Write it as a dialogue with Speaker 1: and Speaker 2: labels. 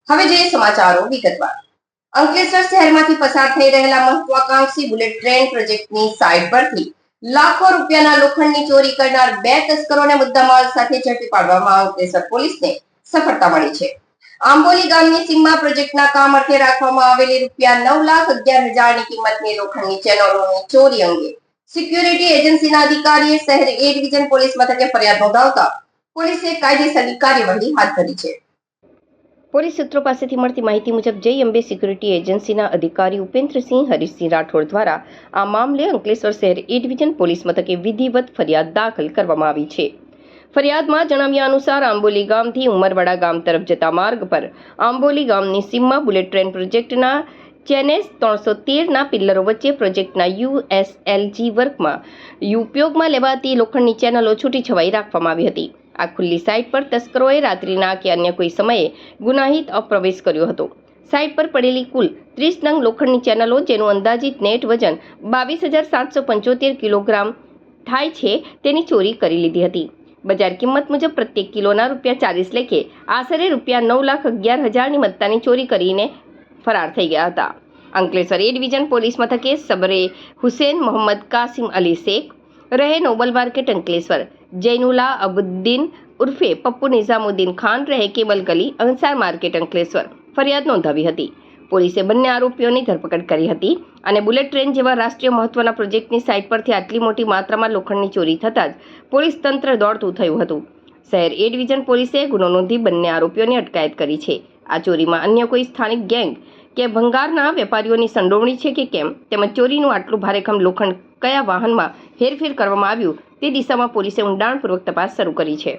Speaker 1: હવે જોઈએ સમાચારો વિગતવાર. અંકલેશ્વર શહેરમાંથી પસાર થઈ રહેલા મહત્વાકાંક્ષી બુલેટ ટ્રેન પ્રોજેક્ટની સાઇટ પરથી લાખો રૂપિયાના લોખંડની ચોરી કરનાર 2 તસ્કરોને મુદ્દામાલ સાથે ઝડપી પાડવામાં અંકલેશ્વર પોલીસને સફળતા મળી છે. આંબોલી ગામની સીમમાં પ્રોજેક્ટના કામ અર્થે રાખવામાં આવેલી ₹9,11,000ની કિંમતની લોખંડની ચેનલોની ચોરી અંગે સિક્યુરિટી એજન્સીના અધિકારીએ શહેર એ ડિવિઝન પોલીસ મથકે ફરિયાદ નોંધાવતા પોલીસે કાયદેસરની કાર્યવાહી હાથ ધરી છે. પોલીસ સૂત્રો પાસેથી મળતી માહિતી મુજબ જય અંબે સિક્યુરિટી એજન્સીના અધિકારી ઉપેન્દ્રસિંહ હરીશસિંહ રાઠોડ દ્વારા આ મામલે અંકલેશ્વર શહેર એ ડિવિઝન પોલીસ મથકે વિધિવત ફરિયાદ દાખલ કરવામાં આવી છે. ફરિયાદમાં જણાવ્યા અનુસાર આંબોલી ગામથી ઉમરવાડા ગામ તરફ જતા માર્ગ પર આંબોલી ગામની સીમમાં બુલેટ ટ્રેન પ્રોજેક્ટના ચેનેસ 313ના પિલ્લરો વચ્ચે પ્રોજેક્ટના USLG વર્કમાં ઉપયોગમાં લેવાતી લોખંડની ચેનલો છૂટી છવાઈ રાખવામાં આવી હતી. આ ખુલ્લી સાઇટ પર તસ્કરોએ રાત્રિના કે અન્ય કોઈ સમયે ગુનાહિત અપ્રવેશ કર્યો હતો. સાઇટ પર પડેલી કુલ 30 નંગ લોખંડની ચેનલો, જેનું અંદાજિત નેટ વજન 22,775 કિલોગ્રામ થાય છે, તેની ચોરી કરી લીધી હતી. બજાર કિંમત મુજબ પ્રત્યેક કિલોના ₹40 લેખે આશરે ₹9,11,000ની મત્તાની ચોરી કરીને ફરાર થઈ ગયા હતા. અંકલેશ્વર એ ડિવિઝન પોલીસ મથકે સબરે હુસેન મોહમ્મદ કાસિમ અલી શેખ રહે નોબલ માર્કેટ અંકલેશ્વર, જૈનુલા અબુદ્દીન ઉર્ફે પપ્પુ નિઝામુદ્દીન ખાન રહે કેબલ ગલી અંસાર માર્કેટ અંકલેશ્વર ફરિયાદ નોંધાવી હતી. પોલીસે બંને આરોપીઓની ધરપકડ કરી હતી અને બુલેટ ટ્રેન જેવા રાષ્ટ્રીય મહત્વના પ્રોજેક્ટની સાઇટ પરથી આટલી મોટી માત્રામાં લોખંડની ચોરી થતાં જ પોલીસ તંત્ર દોડતું થયું હતું. શહેર એ ડિવિઝન પોલીસે ગુનો નોંધી બંને આરોપીઓની અટકાયત કરી છે. આ ચોરીમાં અન્ય કોઈ સ્થાનિક ગેંગ કે ભંગારના વેપારીઓની સંડોવણી છે કે કેમ, તેમજ ચોરીનું આટલું ભારેખમ લોખંડ કયા વાહનમાં હેરફેર કરવામાં આવ્યું તે દિશામાં પોલીસે ઊંડાણપૂર્વક તપાસ શરૂ કરી છે.